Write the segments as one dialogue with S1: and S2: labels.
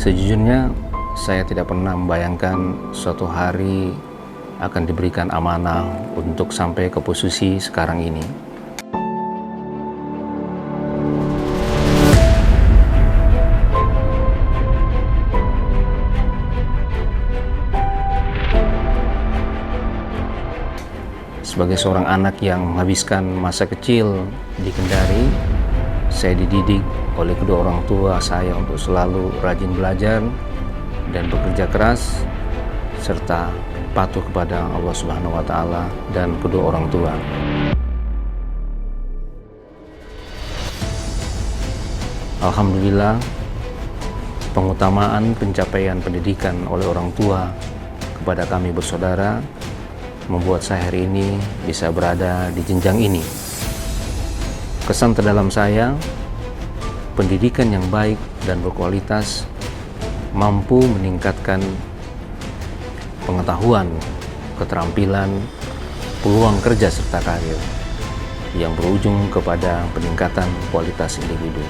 S1: Sejujurnya, saya tidak pernah membayangkan suatu hari akan diberikan amanah untuk sampai ke posisi sekarang ini. Sebagai seorang anak yang menghabiskan masa kecil di Kendari, saya dididik oleh kedua orang tua saya untuk selalu rajin belajar dan bekerja keras, serta patuh kepada Allah Subhanahu wa Ta'ala dan kedua orang tua. Alhamdulillah, pengutamaan pencapaian pendidikan oleh orang tua kepada kami bersaudara membuat saya hari ini bisa berada di jenjang ini. Kesan terdalam saya, pendidikan yang baik dan berkualitas mampu meningkatkan pengetahuan, keterampilan, peluang kerja serta karir yang berujung kepada peningkatan kualitas individu.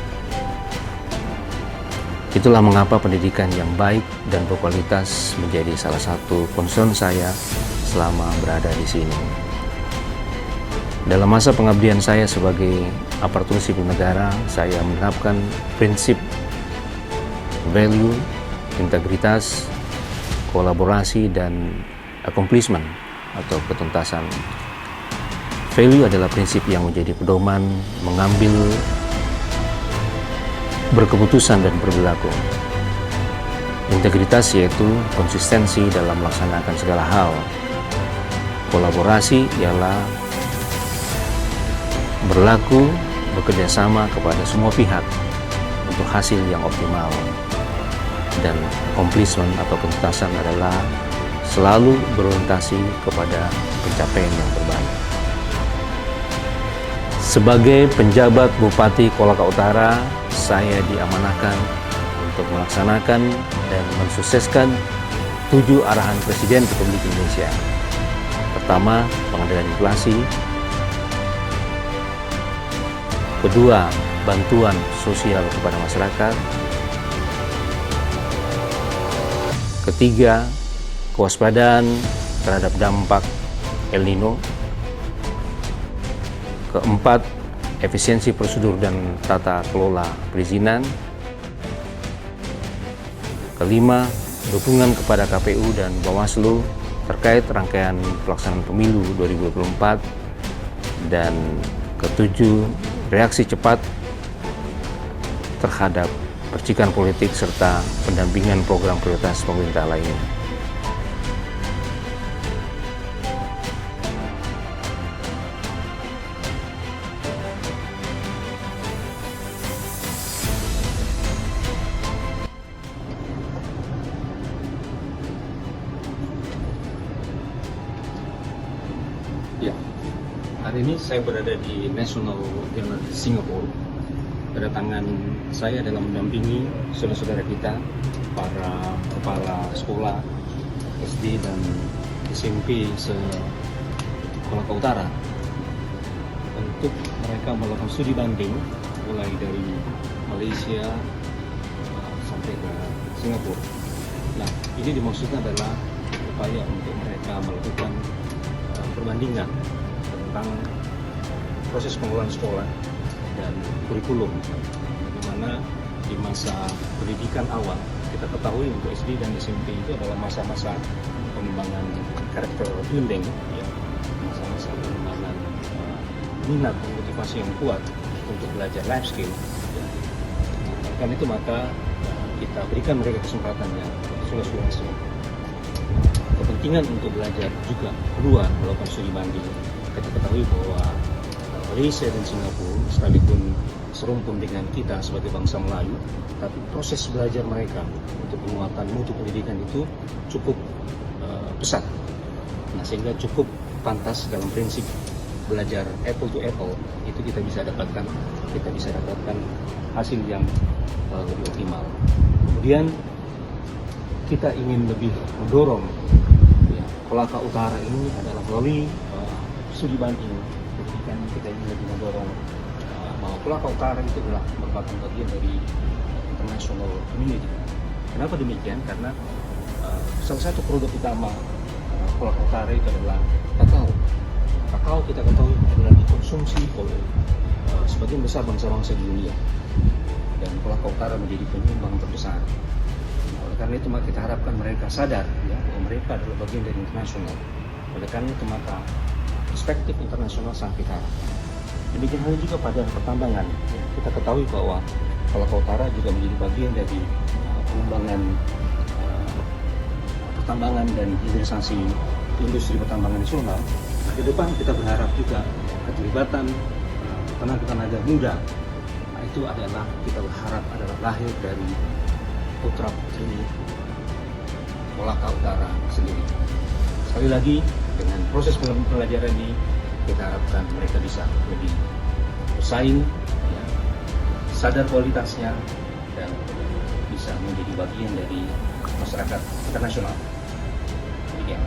S1: Itulah mengapa pendidikan yang baik dan berkualitas menjadi salah satu concern saya selama berada di sini. Dalam masa pengabdian saya sebagai aparatur sipil negara, saya menerapkan prinsip value, integritas, kolaborasi, dan accomplishment atau ketuntasan. Value adalah prinsip yang menjadi pedoman mengambil, berkeputusan, dan berperilaku. Integritas yaitu konsistensi dalam melaksanakan segala hal. Kolaborasi ialah berlaku bekerja sama kepada semua pihak untuk hasil yang optimal. Dan accomplishment atau ketuntasan adalah selalu berorientasi kepada pencapaian yang terbaik. Sebagai penjabat Bupati Kolaka Utara, saya diamanahkan untuk melaksanakan dan mensukseskan 7 arahan Presiden Republik Indonesia. Pertama, pengendalian inflasi. Kedua, bantuan sosial kepada masyarakat. Ketiga, kewaspadaan terhadap dampak El Nino. Keempat, efisiensi prosedur dan tata kelola perizinan. Kelima, dukungan kepada KPU dan Bawaslu terkait rangkaian pelaksanaan pemilu 2024. Dan ketujuh, reaksi cepat terhadap percikan politik serta pendampingan program prioritas pemerintah lainnya. Ya, hari ini saya berada di National Gallery Singapura. Kedatangan saya adalah mendampingi saudara-saudara kita, para kepala sekolah SD dan SMP se-Kolaka Utara, untuk mereka melakukan studi banding mulai dari Malaysia sampai ke Singapura. Nah, ini dimaksudkan adalah upaya untuk mereka melakukan perbandingan tentang proses pengelolaan sekolah dan kurikulum, di mana di masa pendidikan awal kita ketahui untuk SD dan SMP itu adalah masa-masa pengembangan karakter building, ya, masa-masa pengembangan minat dan motivasi yang kuat untuk belajar life skill. Ya. Karena itu maka kita berikan mereka kesempatan yang sungguh-sungguh. Kepentingan untuk belajar juga kedua melakukan studi banding. Kita ketahui bahwa Malaysia dan Singapura sekalipun serumpun dengan kita sebagai bangsa Melayu, tapi proses belajar mereka untuk penguatan mutu pendidikan itu cukup pesat. Nah, sehingga cukup pantas dalam prinsip belajar apple to apple itu kita bisa dapatkan hasil yang lebih optimal. Kemudian kita ingin lebih mendorong Kolaka Utara ini adalah melalui studi banding pendidikan. Kita ingin lebih mendorong bahwa Kolaka Utara itu adalah merupakan bagian dari international community, Kenapa demikian? Karena salah satu produk utama Kolaka Utara itu adalah kakao. Kakao kita ketahui adalah dikonsumsi oleh sebagian besar bangsa-bangsa di dunia, dan Kolaka Utara menjadi penyumbang terbesar. Oleh karena itu maka kita harapkan mereka sadar ya, bahwa mereka adalah bagian dari internasional. Oleh karena itu maka perspektif internasional sangat kita harapkan. Demikian halnya juga pada pertambangan. Kita ketahui bahwa Kolaka Utara juga menjadi bagian dari pengembangan pertambangan dan hilirisasi industri pertambangan nasional. Nah, ke depan kita berharap juga keterlibatan tenaga muda. Nah, itu adalah kita berharap adalah lahir dari putra putri Kolaka Utara sendiri. Sekali lagi dengan proses pembelajaran ini kita harapkan mereka bisa lebih bersaing, ya, sadar kualitasnya, dan bisa menjadi bagian dari masyarakat internasional. Demikian.